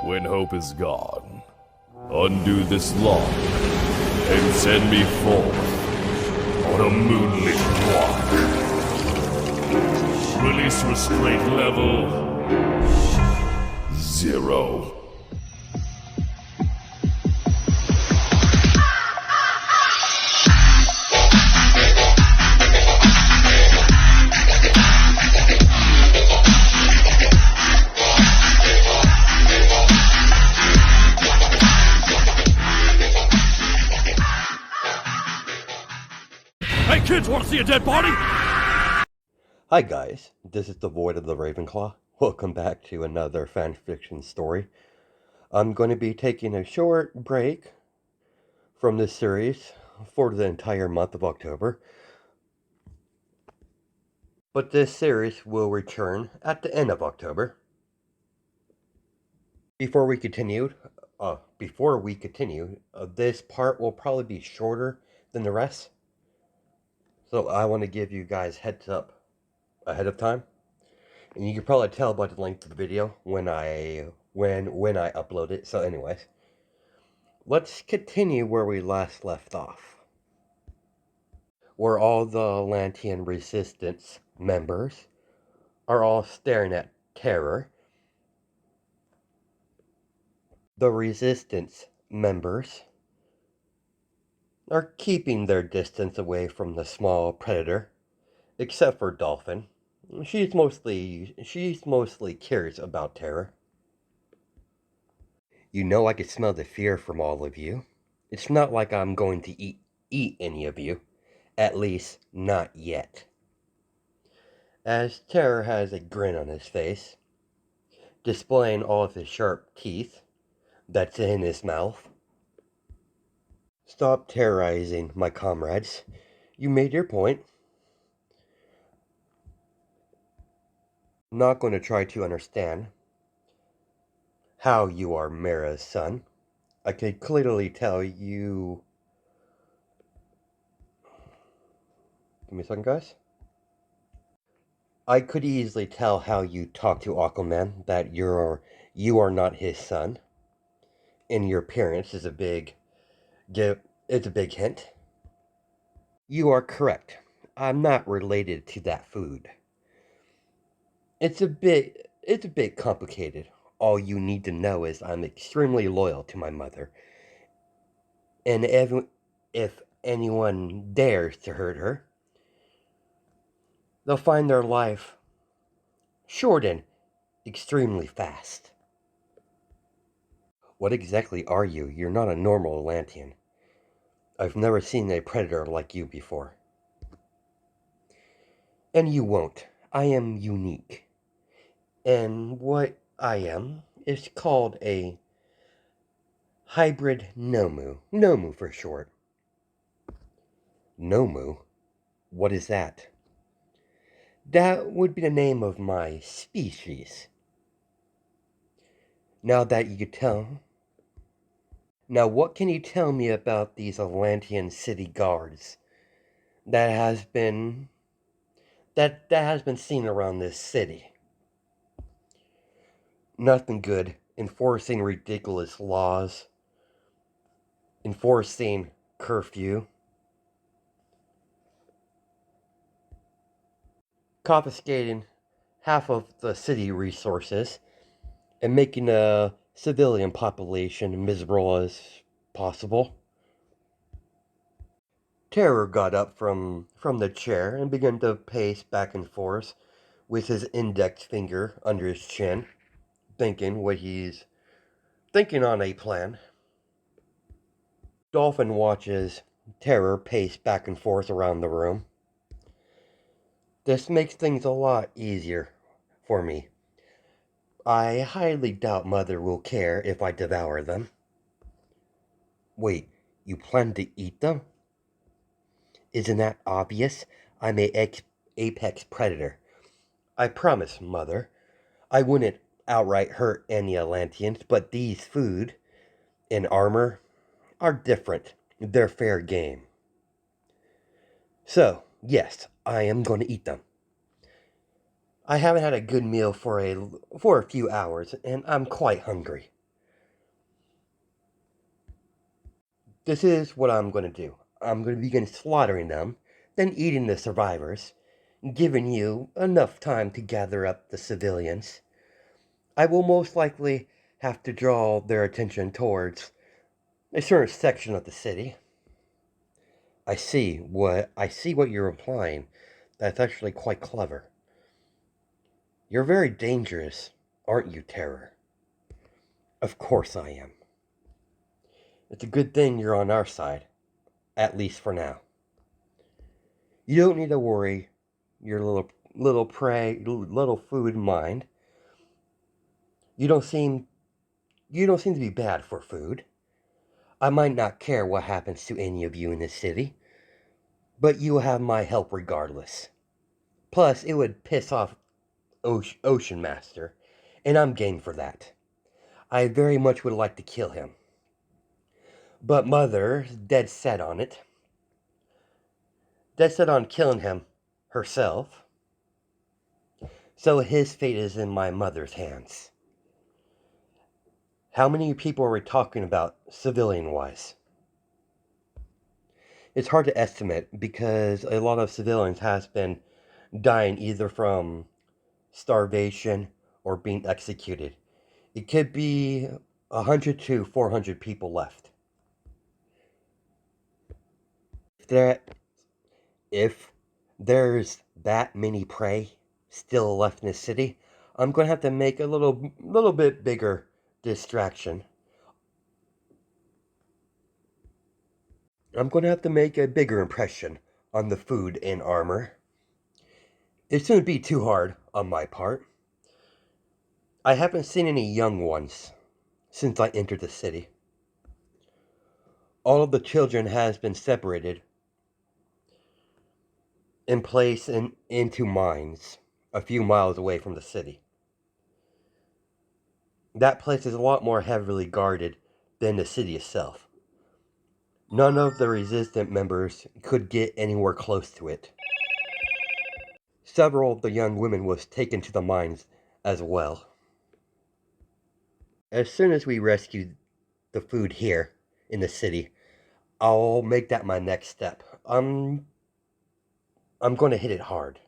When hope is gone, undo this lock and send me forth on a moonlit walk. Release restraint level 0. Hey kids, wanna see a dead body? Hi guys, this is the Void of the Ravenclaw. Welcome back to another fanfiction story. I'm going to be taking a short break from this series for the entire month of October. But this series will return at the end of October. Before we continue, this part will probably be shorter than the rest. So I want to give you guys heads up ahead of time. And you can probably tell by the length of the video when I upload it. So anyways, let's continue where we last left off. Where all the Atlantean Resistance members are all staring at Terror. The Resistance members are keeping their distance away from the small predator, except for Dolphin. She's mostly curious about Terror. You know I can smell the fear from all of you. It's not like I'm going to eat any of you. At least, not yet. As Terror has a grin on his face, displaying all of his sharp teeth that's in his mouth. Stop terrorizing my comrades. You made your point. I'm not going to try to understand how you are Mara's son. I could clearly tell you... Give me a second, guys. I could easily tell how you talk to Aquaman that you are not his son. And your appearance is a big hint. You are correct. I'm not related to that food. It's a bit complicated. All you need to know is I'm extremely loyal to my mother. And if anyone dares to hurt her, they'll find their life shortened extremely fast. What exactly are you? You're not a normal Atlantean. I've never seen a predator like you before. And you won't. I am unique. And what I am is called a hybrid nomu. Nomu for short. Nomu? What is that? That would be the name of my species. Now that you could tell... Now what can you tell me about these Atlantean city guards that has been seen around this city? Nothing good. Enforcing ridiculous laws. Enforcing curfew. Confiscating half of the city resources. And making the civilian population miserable as possible. Terror got up from the chair and began to pace back and forth with his index finger under his chin, thinking on a plan. Dolphin watches Terror pace back and forth around the room. This makes things a lot easier for me. I highly doubt Mother will care if I devour them. Wait, you plan to eat them? Isn't that obvious? I'm a apex predator. I promise, Mother. I wouldn't outright hurt any Atlanteans, but these food and armor are different. They're fair game. So, yes, I am going to eat them. I haven't had a good meal for a few hours, and I'm quite hungry. This is what I'm going to do. I'm going to begin slaughtering them, then eating the survivors, giving you enough time to gather up the civilians. I will most likely have to draw their attention towards a certain section of the city. I see what you're implying. That's actually quite clever. You're very dangerous, aren't you, Terror? Of course I am. It's a good thing you're on our side, at least for now. You don't need to worry your little food mind. You don't seem you don't seem to be bad for food. I might not care what happens to any of you in this city, but you will have my help regardless. Plus, it would piss off Ocean Master, and I'm game for that. I very much would like to kill him. But Mother's dead set on it. Dead set on killing him herself. So his fate is in my mother's hands. How many people are we talking about, civilian-wise? It's hard to estimate because a lot of civilians has been dying either from starvation or being executed. It could be 100 to 400 people left. If that if there's that many prey still left in the city, I'm going to have to make a little bit bigger distraction. I'm going to have to make a bigger impression on the food and armor. It shouldn't be too hard on my part. I haven't seen any young ones since I entered the city. All of the children has been separated and placed into mines a few miles away from the city. That place is a lot more heavily guarded than the city itself. None of the resistant members could get anywhere close to it. Several of the young women was taken to the mines as well. As soon as we rescued the food here in the city, I'll make that my next step. I'm going to hit it hard.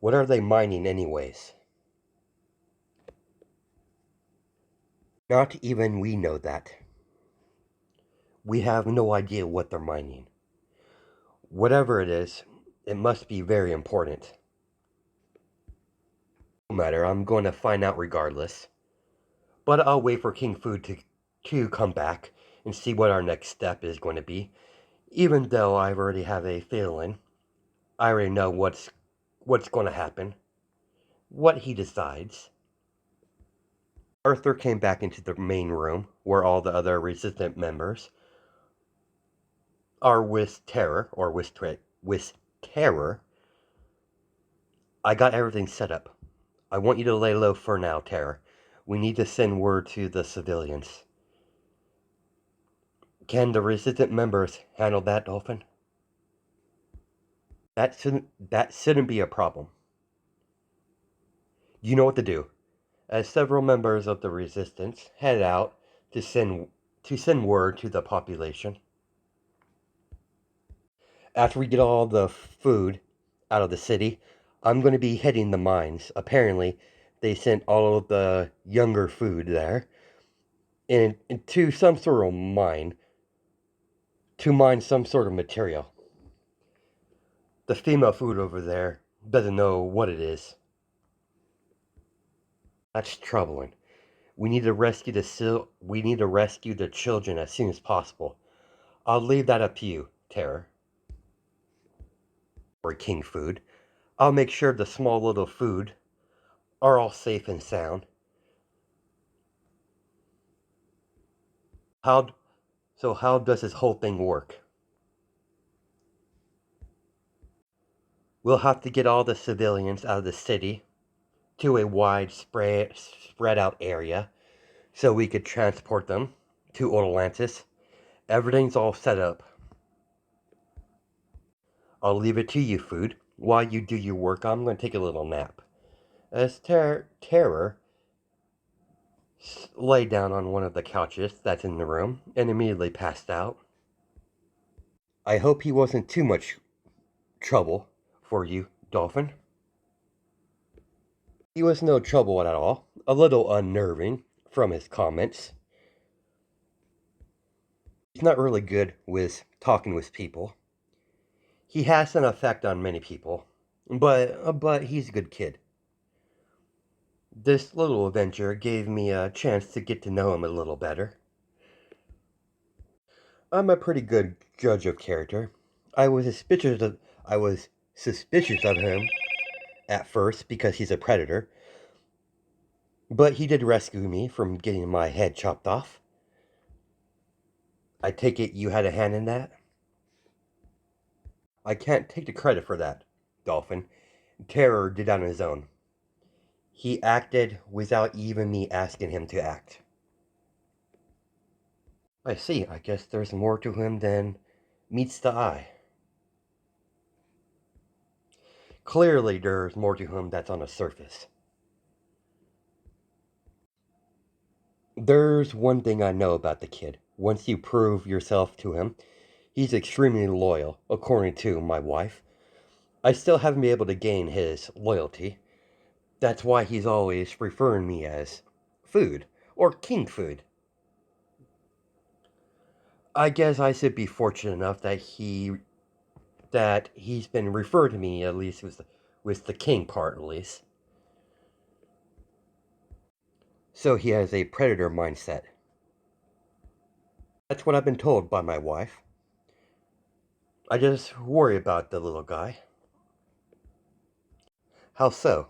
What are they mining anyways? Not even we know that. We have no idea what they're mining. Whatever it is, it must be very important. No matter, I'm going to find out regardless. But I'll wait for King Food to come back and see what our next step is going to be. Even though I already have a feeling, I already know what's going to happen, what he decides. Arthur came back into the main room where all the other resistant members are with terror with terror. I got everything set up. I want you to lay low for now, Terror. We need to send word to the civilians. Can the resistant members handle that, Dolphin? That shouldn't be a problem. You know what to do. As several members of the resistance head out to send word to the population. After we get all the food out of the city, I'm going to be hitting the mines. Apparently, they sent all of the younger food there into some sort of mine to mine some sort of material. The female food over there doesn't know what it is. That's troubling. We need to rescue the children as soon as possible. I'll leave that up to you, Terror. Or King Food. I'll make sure the small little food are all safe and sound. How how does this whole thing work? We'll have to get all the civilians out of the city to a wide spread out area so we could transport them to Atlantis. Everything's all set up. I'll leave it to you, Food. While you do your work, I'm going to take a little nap. As Terror lay down on one of the couches that's in the room and immediately passed out. I hope he wasn't too much trouble for you, Dolphin. He was no trouble at all, a little unnerving from his comments. He's not really good with talking with people. He has an effect on many people, but he's a good kid. This little adventure gave me a chance to get to know him a little better. I'm a pretty good judge of character. I was suspicious of him at first because he's a predator, but he did rescue me from getting my head chopped off. I take it you had a hand in that? I can't take the credit for that, Dolphin. Terror did on his own. He acted without even me asking him to act. I see. I guess there's more to him than meets the eye. Clearly, there's more to him that's on the surface. There's one thing I know about the kid. Once you prove yourself to him, he's extremely loyal, according to my wife. I still haven't been able to gain his loyalty. That's why he's always referring me as food or king food. I guess I should be fortunate enough that he's been referred to me at least with the king part at least. So he has a predator mindset. That's what I've been told by my wife. I just worry about the little guy. How so?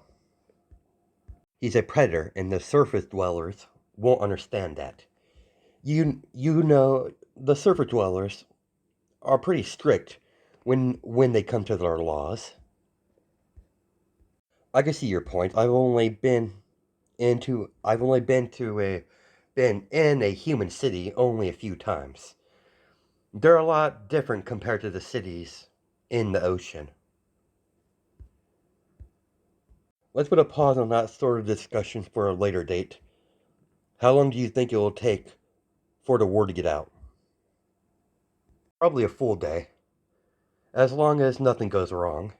He's a predator, and the surface dwellers won't understand that. You know, the surface dwellers are pretty strict when they come to their laws. I can see your point. I've only been in a human city only a few times. They're a lot different compared to the cities in the ocean. Let's put a pause on that sort of discussion for a later date. How long do you think it will take for the word to get out? Probably a full day, as long as nothing goes wrong.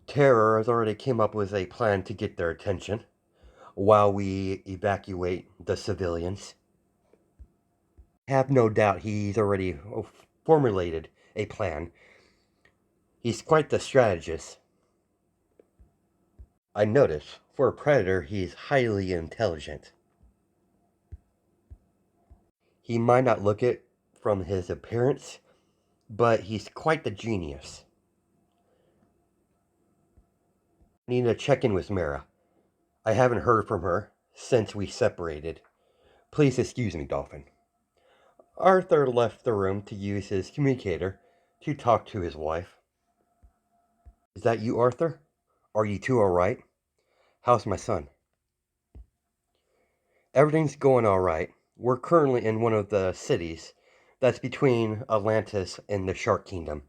Terror has already came up with a plan to get their attention while we evacuate the civilians. Have no doubt he's already formulated a plan. He's quite the strategist. I notice, for a predator, he's highly intelligent. He might not look it from his appearance, but he's quite the genius. I need to check in with Mara. I haven't heard from her since we separated. Please excuse me, Dolphin. Arthur left the room to use his communicator to talk to his wife. Is that you, Arthur? Are you two alright? How's my son? Everything's going alright. We're currently in one of the cities that's between Atlantis and the Shark Kingdom.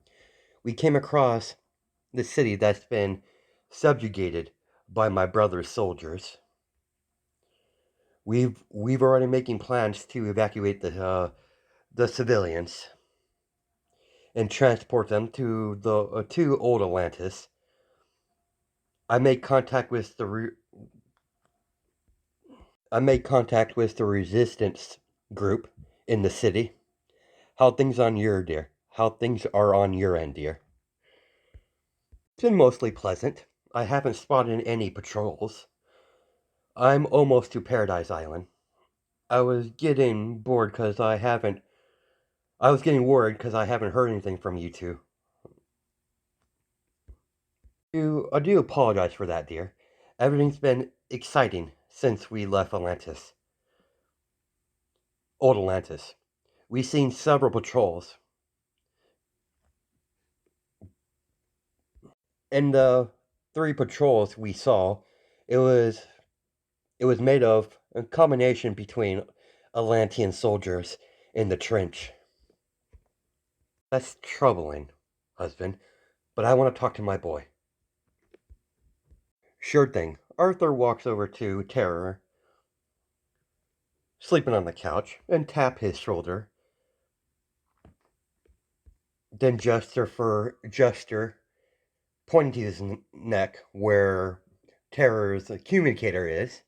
We came across the city that's been subjugated by my brother's soldiers. We've already making plans to evacuate the civilians and transport them to the to Old Atlantis. I made contact with the resistance group in the city. How things are on your end, dear? It's been mostly pleasant. I haven't spotted any patrols. I'm almost to Paradise Island. I was getting bored because I haven't. I was getting worried because I haven't heard anything from you two. I do apologize for that, dear. Everything's been exciting since we left Atlantis. Old Atlantis. We've seen several patrols. And the three patrols we saw, it was it was made of a combination between Atlantean soldiers in the trench. That's troubling, husband, but I want to talk to my boy. Sure thing. Arthur walks over to Terror, sleeping on the couch, and tap his shoulder. Then Jester, pointing to his neck where Terror's communicator is.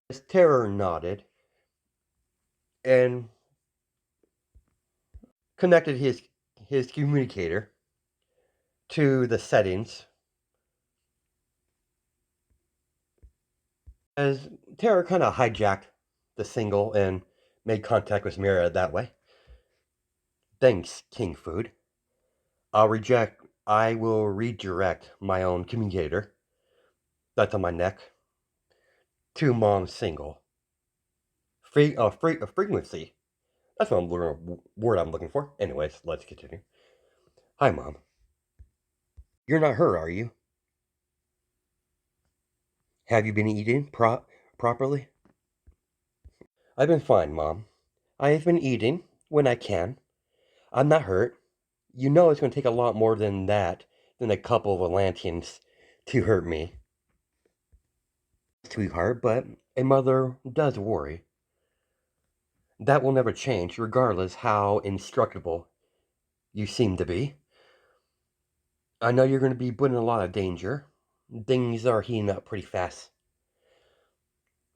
As Terror nodded and connected his communicator to the settings. As Terror kind of hijacked the single and made contact with Mira that way. Thanks, King Food. I will redirect my own communicator that's on my neck to Mom's single. Frequency. That's what word I'm looking for. Anyways, let's continue. Hi, Mom. You're not her, are you? Have you been eating properly? I've been fine, Mom. I have been eating when I can. I'm not hurt. You know it's going to take a lot more than that, than a couple of Atlanteans to hurt me. Sweetheart, but a mother does worry. That will never change, regardless how indestructible you seem to be. I know you're going to be put in a lot of danger. Things are heating up pretty fast.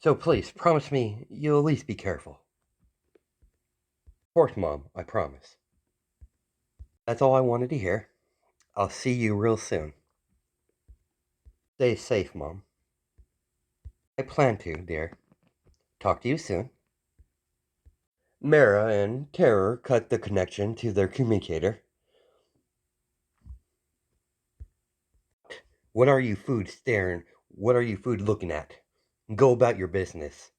So please, promise me you'll at least be careful. Of course, Mom, I promise. That's all I wanted to hear. I'll see you real soon. Stay safe, Mom. I plan to, dear. Talk to you soon. Mara and Terror cut the connection to their communicator. What are you food staring? What are you food looking at? Go about your business.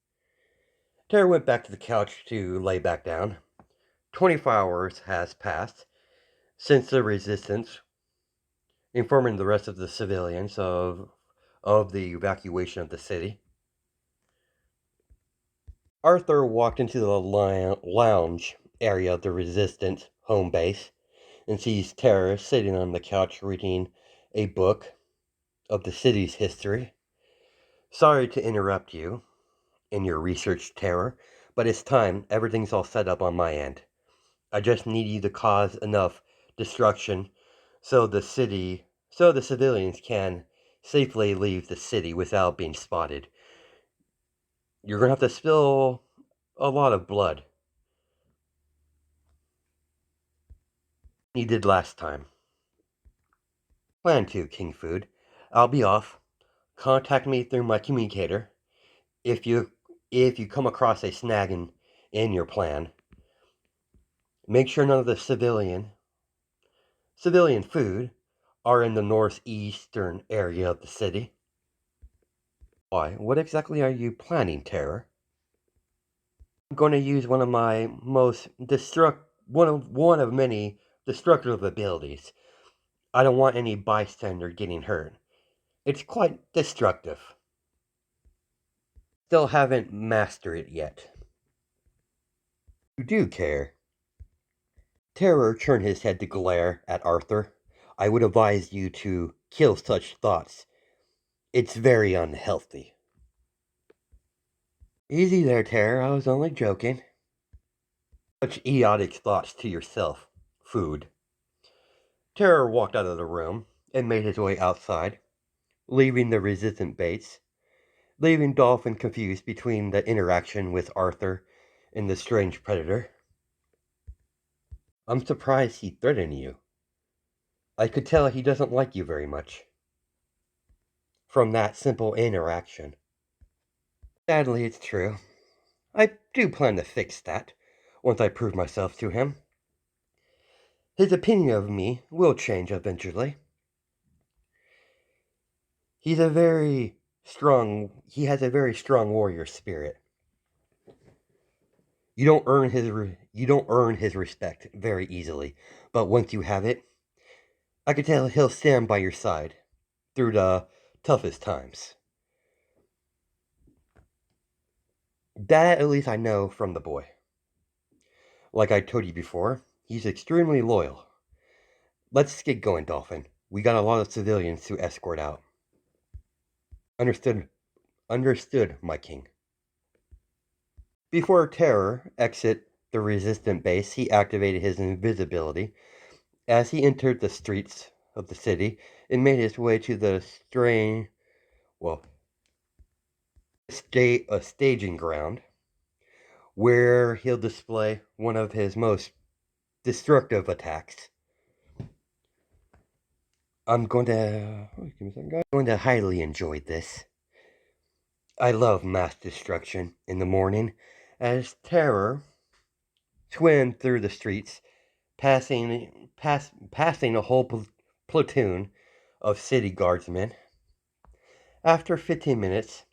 Terror went back to the couch to lay back down. 24 hours has passed since the resistance, informing the rest of the civilians of the evacuation of the city. Arthur walked into the lounge area of the resistance home base and sees Terror sitting on the couch reading a book of the city's history. Sorry to interrupt you in your research, Terror, but it's time. Everything's all set up on my end. I just need you to cause enough destruction so the civilians can safely leave the city without being spotted. You're gonna have to spill a lot of blood. You did last time. Plan to, King Food. I'll be off. Contact me through my communicator if you come across a snag in your plan. Make sure none of the civilian food are in the northeastern area of the city. Why? What exactly are you planning, Terror? I'm going to use one of my one of many destructive abilities. I don't want any bystander getting hurt. It's quite destructive. Still haven't mastered it yet. You do care. Terror turned his head to glare at Arthur. I would advise you to kill such thoughts. It's very unhealthy. Easy there, Terror. I was only joking. Such idiotic thoughts to yourself. Food. Terror walked out of the room and made his way outside, leaving the resistant Bates, leaving Dolphin confused between the interaction with Arthur and the strange predator. I'm surprised he threatened you. I could tell he doesn't like you very much. From that simple interaction. Sadly, it's true. I do plan to fix that once I prove myself to him. His opinion of me will change eventually. He has a very strong warrior spirit. You don't earn his respect very easily, but once you have it, I can tell he'll stand by your side through the toughest times. That at least I know from the boy. Like I told you before, he's extremely loyal. Let's get going, Dolphin. We got a lot of civilians to escort out. Understood. Understood, my king. Before Terror exit the resistant base, he activated his invisibility. As he entered the streets of the city and made his way to the well, a staging ground where he'll display one of his most destructive attacks. I'm going to highly enjoy this. I love mass destruction in the morning as Terror swam through the streets, passing a whole platoon of city guardsmen. After 15 minutes,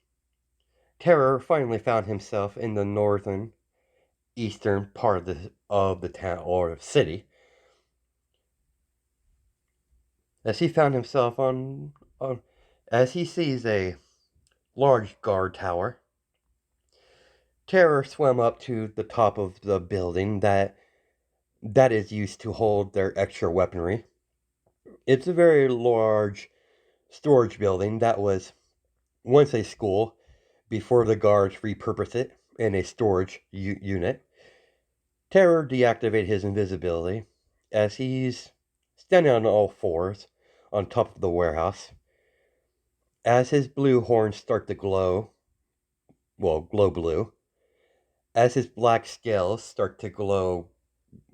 Terror finally found himself in the northern eastern part of the town or city, as he found himself as he sees a large guard tower. Terror swam up to the top of the building that is used to hold their extra weaponry. It's a very large storage building that was once a school before the guards repurposed it in a storage unit. Terror deactivated his invisibility as he's standing on all fours on top of the warehouse. As his blue horns start to glow blue, as his black scales start to glow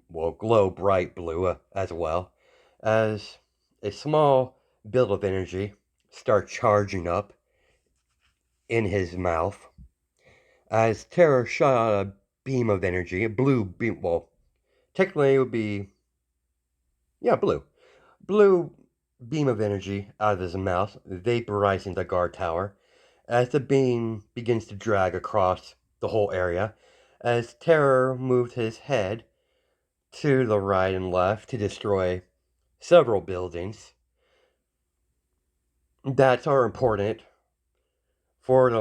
bright blue as well, as a small bit of energy start charging up in his mouth, as Terror shot out a beam of energy, a blue beam, technically it would be, blue beam of energy out of his mouth, vaporizing the guard tower, as the beam begins to drag across the whole area, as Terror moved his head to the right and left to destroy several buildings that are important for the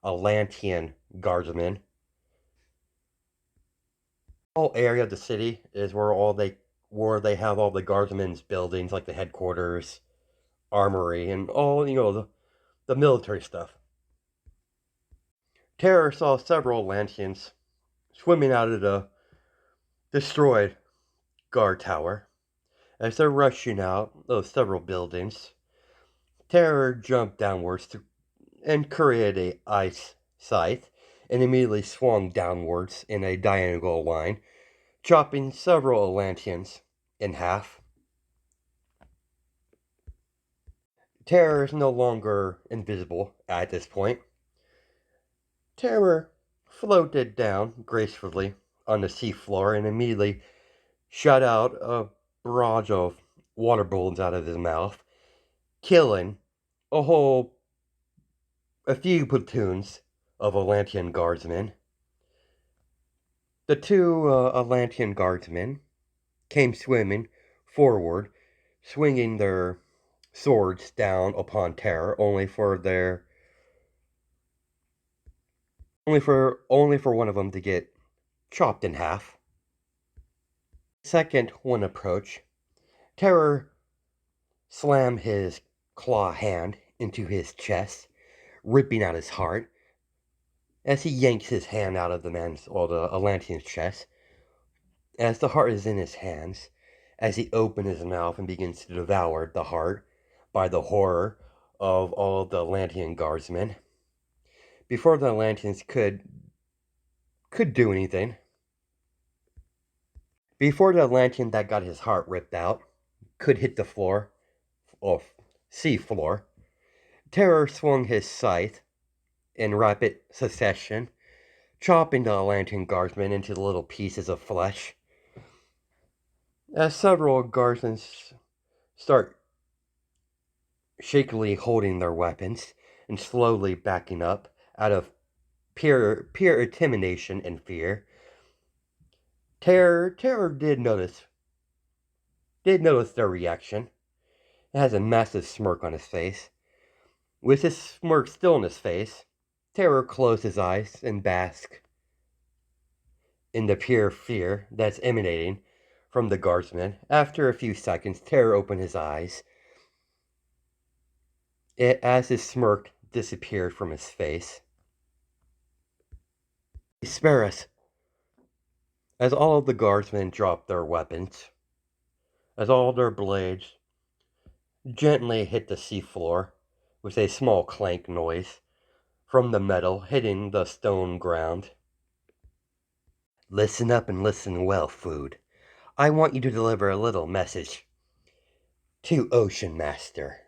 Atlantean guardsmen. Whole area of the city is where they have all the guardsmen's buildings, like the headquarters, armory, and all the military stuff. Terror saw several Atlanteans swimming out of the destroyed guard tower. As they're rushing out of several buildings, Terror jumped downwards and created a ice scythe and immediately swung downwards in a diagonal line, chopping several Atlanteans in half. Terror is no longer invisible at this point. Terror floated down gracefully on the seafloor and immediately shot out a barrage of water balloons out of his mouth, killing a few platoons of Atlantean guardsmen. The two Atlantean guardsmen came swimming forward, swinging their swords down upon Terror, only for one of them to get chopped in half. Second one approached. Terror slammed his claw hand into his chest, ripping out his heart. As he yanks his hand out of the Atlantean's chest, as the heart is in his hands, as he opens his mouth and begins to devour the heart by the horror of all the Atlantean guardsmen. Before the Atlanteans could do anything, before the Atlantean that got his heart ripped out could hit the floor, sea floor, Terror swung his scythe in rapid succession, chopping the Atlantean guardsmen into little pieces of flesh. As several guardsmen start shakily holding their weapons and slowly backing up out of pure intimidation and fear, Terror did notice their reaction. It has a massive smirk on his face. With his smirk still on his face, Terror closed his eyes and basked in the pure fear that's emanating from the guardsman. After a few seconds, Terror opened his eyes. As his smirk disappeared from his face. Spare us! As all of the guardsmen dropped their weapons, as all their blades gently hit the seafloor with a small clank noise from the metal hitting the stone ground. Listen up and listen well, Food. I want you to deliver a little message to Ocean Master.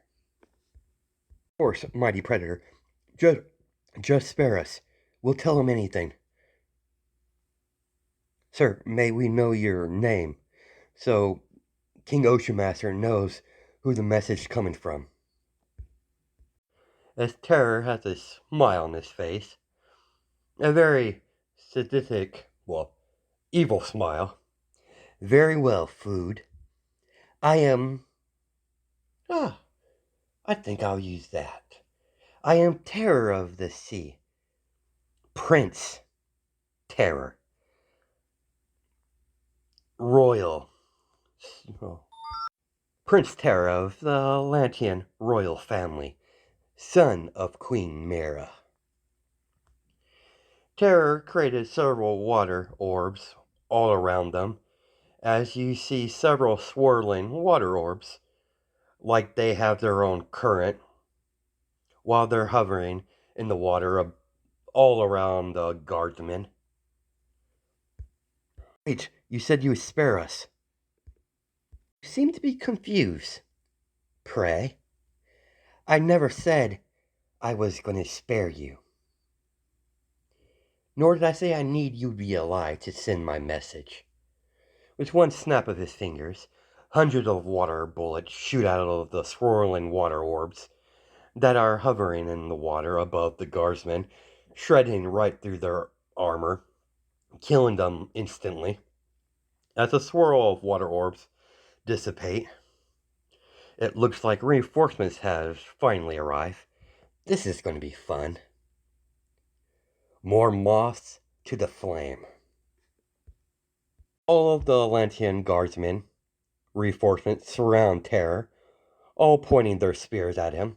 Of course, mighty predator, just spare us. We'll tell him anything. Sir, may we know your name, so King Ocean Master knows who the message is coming from. As Terror has a smile on his face, a very sadistic, well, evil smile. Very well, Food. I am... I think I'll use that. I am Terror of the Sea. Prince Terror. Royal. Prince Terror of the Atlantean royal family. Son of Queen Mera. Terror created several water orbs all around them, as you see several swirling water orbs, like they have their own current, while they're hovering in the water all around the guardsmen. Wait, you said you would spare us. You seem to be confused. Pray? I never said I was going to spare you. Nor did I say I need you to be alive to send my message. With one snap of his fingers, hundreds of water bullets shoot out of the swirling water orbs that are hovering in the water above the guardsmen, shredding right through their armor, killing them instantly. As the swirl of water orbs dissipate, it looks like reinforcements have finally arrived. This is going to be fun. More moths to the flame. All of the Atlantean guardsmen, reinforcements, surround Terror, all pointing their spears at him.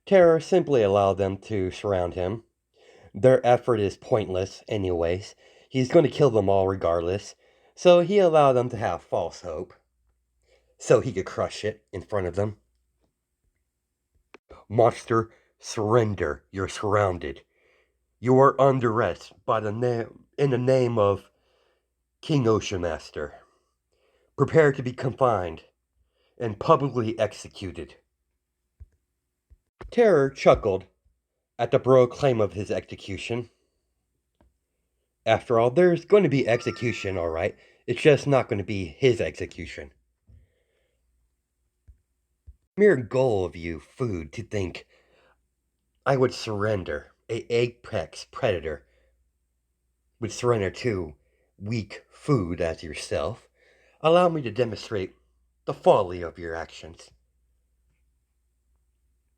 Terror simply allowed them to surround him. Their effort is pointless anyways. He's going to kill them all regardless. So he allowed them to have false hope, so he could crush it in front of them. Monster, surrender. You're surrounded. You are under arrest in the name of King Ocean Master. Prepare to be confined and publicly executed. Terror chuckled at the broad claim of his execution. After all, there's going to be execution, all right. It's just not going to be his execution. Mere goal of you, Food, to think I would surrender. A apex predator would surrender to weak Food as yourself. Allow me to demonstrate the folly of your actions.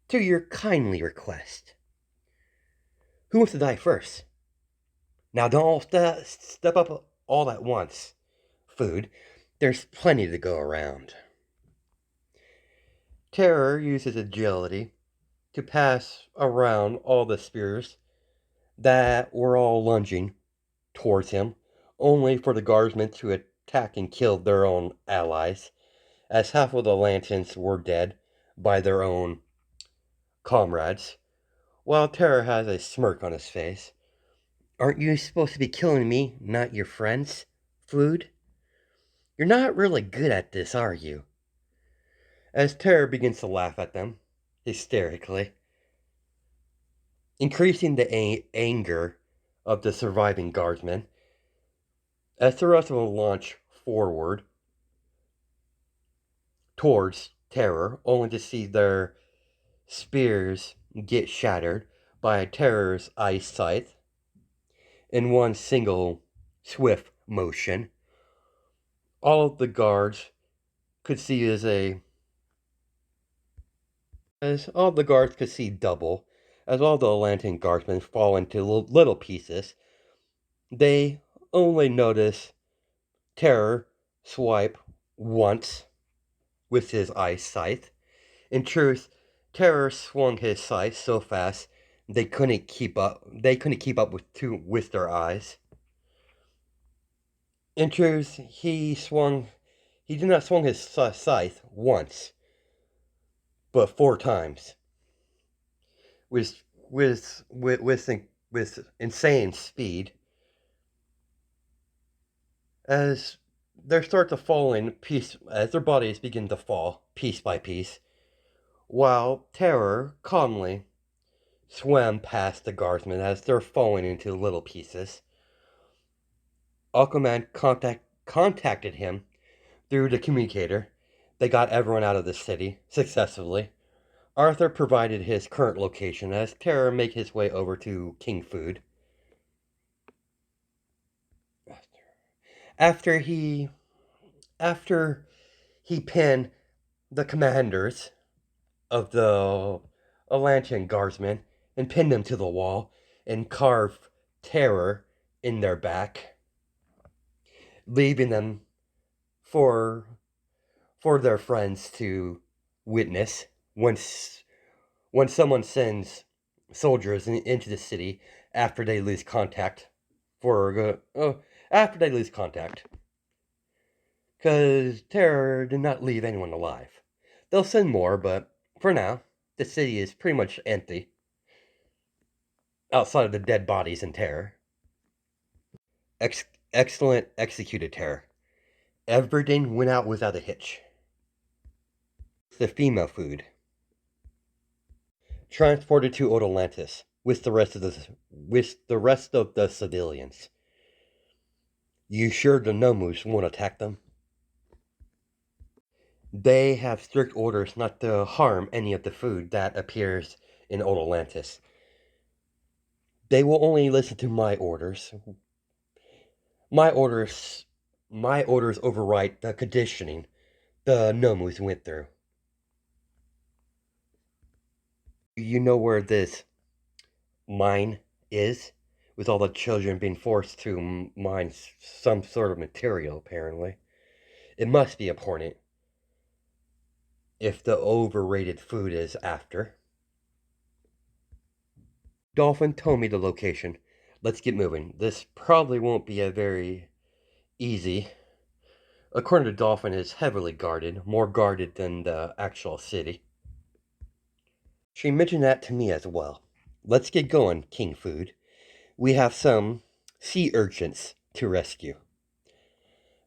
To your kindly request. Who wants to die first? Now don't all step up all at once, Food. There's plenty to go around. Terror uses agility to pass around all the spears that were all lunging towards him, only for the guardsmen to attack and kill their own allies, as half of the lanterns were dead by their own comrades, while Terror has a smirk on his face. Aren't you supposed to be killing me, not your friends, Food? You're not really good at this, are you? As Terror begins to laugh at them, hysterically, increasing the anger of the surviving guardsmen, as the rest of them launch forward towards Terror, only to see their spears get shattered by Terror's ice scythe in one single swift motion. All of the guards could see as all the guards could see double, as all the Atlantean guardsmen fall into little pieces. They only notice Terror swipe once with his ice scythe. In truth, Terror swung his scythe so fast they couldn't keep up. They couldn't keep up with their eyes. In truth, he swung. He did not swing his scythe once, but 4 times with with insane speed. As they start to fall in piece, as their bodies begin to fall piece by piece, while Terror calmly swam past the guardsmen as they're falling into little pieces. Aquaman contacted him through the communicator. They got everyone out of the city successfully. Arthur provided his current location as Terror make his way over to King Food. After he after he pinned the commanders of the Atlantean guardsmen and pinned them to the wall and carved Terror in their back, leaving them for their friends to witness when someone sends soldiers into the city after they lose contact after they lose contact, because Terror did not leave anyone alive. They'll send more, but for now the city is pretty much empty outside of the dead bodies in Terror. Excellent executed, Terror. Everything went out without a hitch. The female food transported to Atalantis with the rest of the civilians. You sure the nomus won't attack them? They have strict orders not to harm any of the food that appears in Atalantis. They will only listen to my orders. My orders my orders override the conditioning the nomus went through. You know where this mine is? With all the children being forced to mine some sort of material, apparently. It must be important if the overrated food is after. Dolphin told me the location. Let's get moving. This probably won't be a very easy. According to Dolphin, it's heavily guarded, more guarded than the actual city. She mentioned that to me as well. Let's get going, King Food. We have some sea urchins to rescue.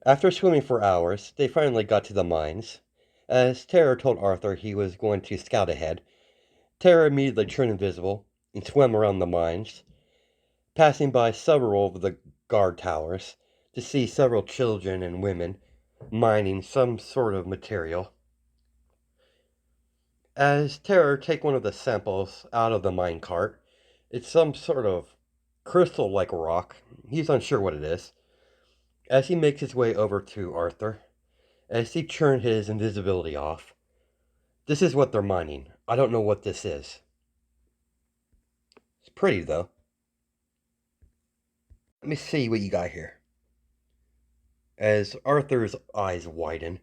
After swimming for hours, they finally got to the mines. As Terror told Arthur he was going to scout ahead, Terror immediately turned invisible and swam around the mines, passing by several of the guard towers to see several children and women mining some sort of material. As Terror take one of the samples out of the mine cart, it's some sort of crystal-like rock. He's unsure what it is. As he makes his way over to Arthur, as he turned his invisibility off, this is what they're mining. I don't know what this is. It's pretty, though. Let me see what you got here. As Arthur's eyes widen,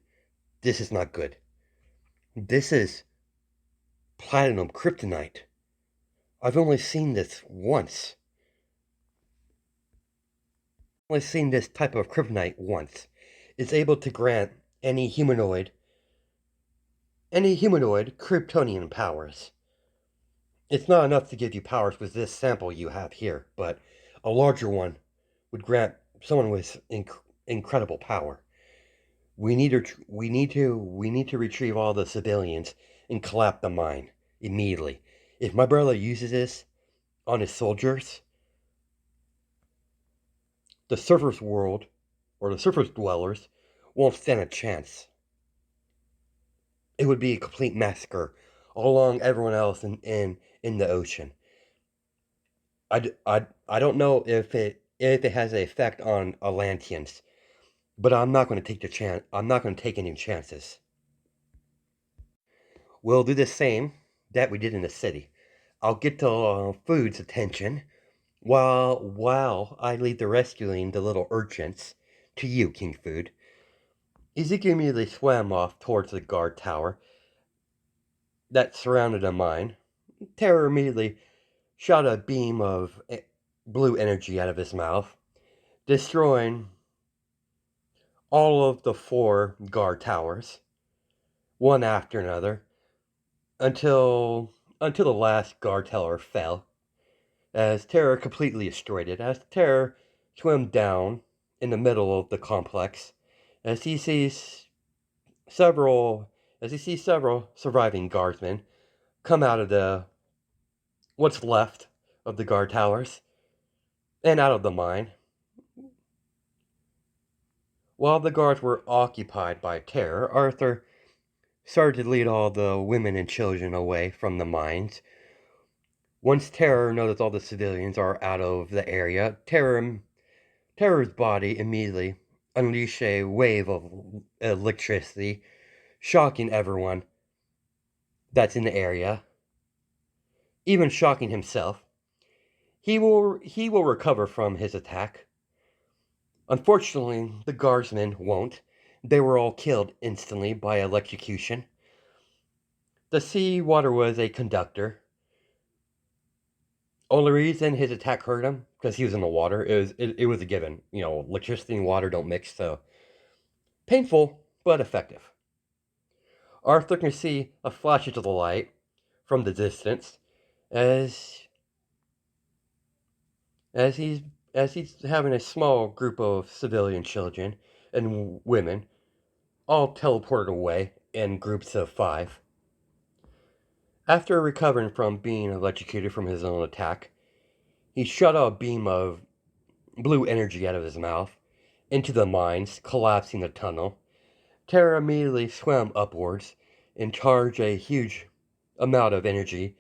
this is not good. This is platinum kryptonite. I've only seen this once. I've only seen this type of kryptonite once. It's able to grant any humanoid Kryptonian powers. It's not enough to give you powers with this sample you have here, but a larger one would grant someone with incredible power. We need to retrieve all the civilians and collapse the mine immediately. If my brother uses this on his soldiers, the surface world or the surface dwellers won't stand a chance. It would be a complete massacre along everyone else in the ocean. I don't know if it has an effect on Atlanteans, but I'm not going to take the chance. I'm not going to take any chances. We'll do the same that we did in the city. I'll get the food's attention while I lead the rescuing the little urchins to you, King Food. Ezekiel immediately swam off towards the guard tower that surrounded a mine. Terror immediately shot a beam of blue energy out of his mouth, destroying all of the 4 guard towers, one after another, until the last guard tower fell, as Terror completely destroyed it. As Terror swam down in the middle of the complex, as he sees several surviving guardsmen come out of the what's left of the guard towers and out of the mine. While the guards were occupied by Terror, Arthur started to lead all the women and children away from the mines. Once Terror noticed all the civilians are out of the area, Terror's body immediately unleashed a wave of electricity, shocking everyone that's in the area, even shocking himself. He will recover from his attack. Unfortunately, the guardsmen won't. They were all killed instantly by electrocution. The sea water was a conductor. Only reason his attack hurt him because he was in the water. It was a given. Electricity and water don't mix, so painful but effective. Arthur can see a flash of the light from the distance as as he's as he's having a small group of civilian children and women all teleported away in groups of 5. After recovering from being electrocuted from his own attack, he shot a beam of blue energy out of his mouth into the mines, collapsing the tunnel. Terra immediately swam upwards and charged a huge amount of energy,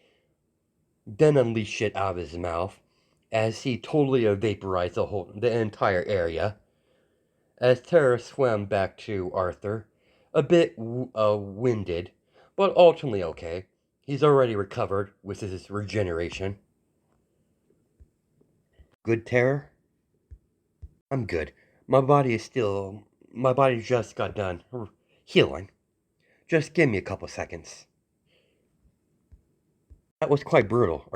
then unleashed it out of his mouth as he totally vaporized the entire area. As Terra swam back to Arthur, a bit winded, but ultimately okay. He's already recovered with his regeneration. Good, Terror? I'm good. My body just got done healing. Just give me a couple seconds. That was quite brutal.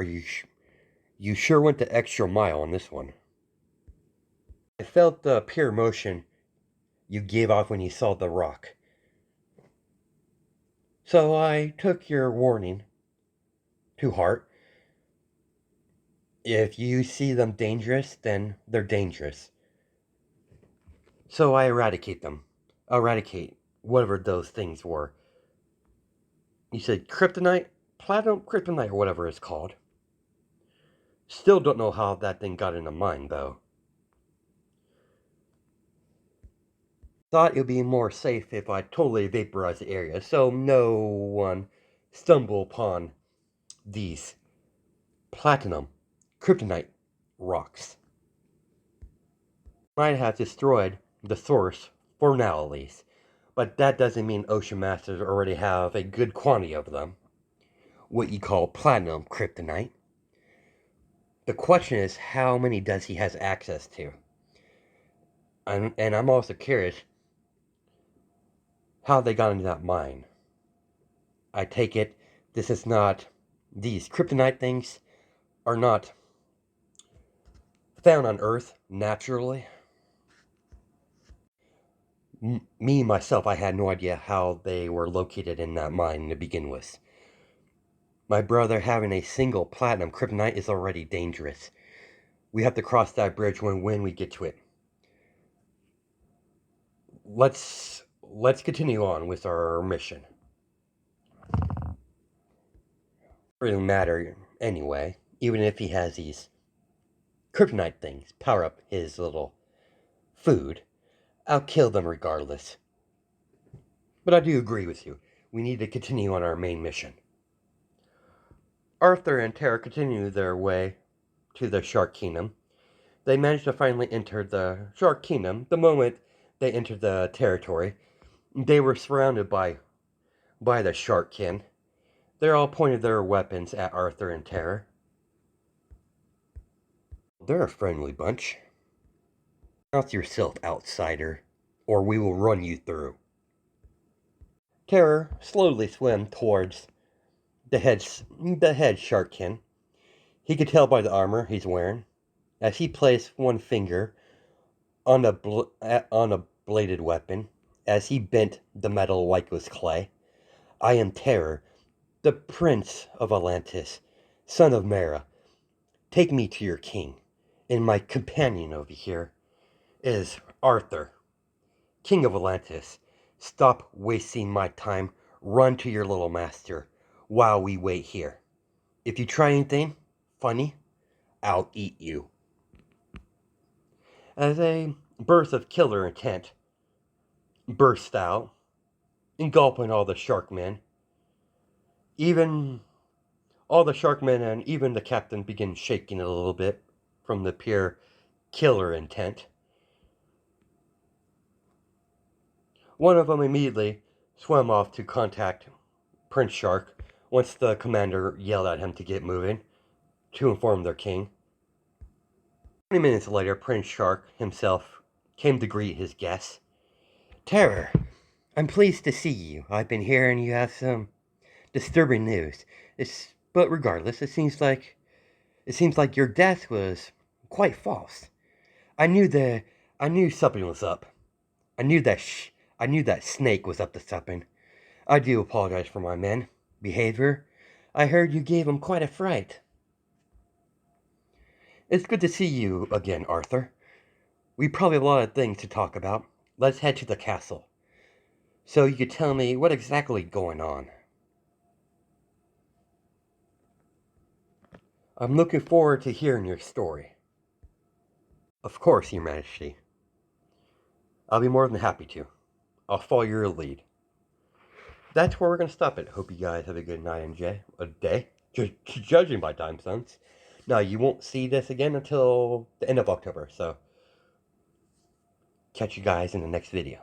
You sure went the extra mile on this one. I felt the pure emotion you gave off when you saw the rock. So I took your warning to heart. If you see them dangerous, then they're dangerous. So I eradicate them. Eradicate whatever those things were. You said kryptonite? Platinum kryptonite or whatever it's called. Still don't know how that thing got into mine, though. Thought it would be more safe if I totally vaporized the area, so no one stumble upon these platinum kryptonite rocks. Might have destroyed the source for now at least, but that doesn't mean ocean masters already have a good quantity of them, what you call platinum kryptonite. The question is, how many does he has access to? And I'm also curious how they got into that mine. I take it these kryptonite things are not found on Earth naturally. Myself, I had no idea how they were located in that mine to begin with. My brother having a single platinum kryptonite is already dangerous. We have to cross that bridge when we get to it. Let's continue on with our mission. It doesn't matter anyway, even if he has these kryptonite things power up his little food. I'll kill them regardless. But I do agree with you. We need to continue on our main mission. Arthur and Tara continue their way to the Shark Kingdom. They manage to finally enter the Shark Kingdom. The moment they entered the territory, they were surrounded by the Shark Kin. They all pointed their weapons at Arthur and Tara. They're a friendly bunch. Announce yourself, outsider, or we will run you through. Terror slowly swam towards the head sharkkin. He could tell by the armor he's wearing, as he placed one finger on a bladed weapon, as he bent the metal like it was clay. I am Terror, the Prince of Atlantis, son of Mara. Take me to your king. And my companion over here is Arthur, King of Atlantis. Stop wasting my time. Run to your little master while we wait here. If you try anything funny, I'll eat you. As a burst of killer intent burst out, engulfing all the sharkmen, even all the sharkmen and even the captain begin shaking a little bit from the pure killer intent. One of them immediately swam off to contact Prince Shark once the commander yelled at him to get moving to inform their king. 20 minutes later, Prince Shark himself came to greet his guests. Terror, I'm pleased to see you. I've been hearing you have some disturbing news. But regardless, it seems like your death was quite false. I knew something was up. I knew that snake was up to something. I do apologize for my men behavior. I heard you gave him quite a fright. It's good to see you again, Arthur. We probably have a lot of things to talk about. Let's head to the castle. So you could tell me what exactly going on. I'm looking forward to hearing your story. Of course, Your Majesty. I'll be more than happy to. I'll follow your lead. That's where we're going to stop it. Hope you guys have a good night and day. Judging by time zones. Now, you won't see this again until the end of October, so catch you guys in the next video.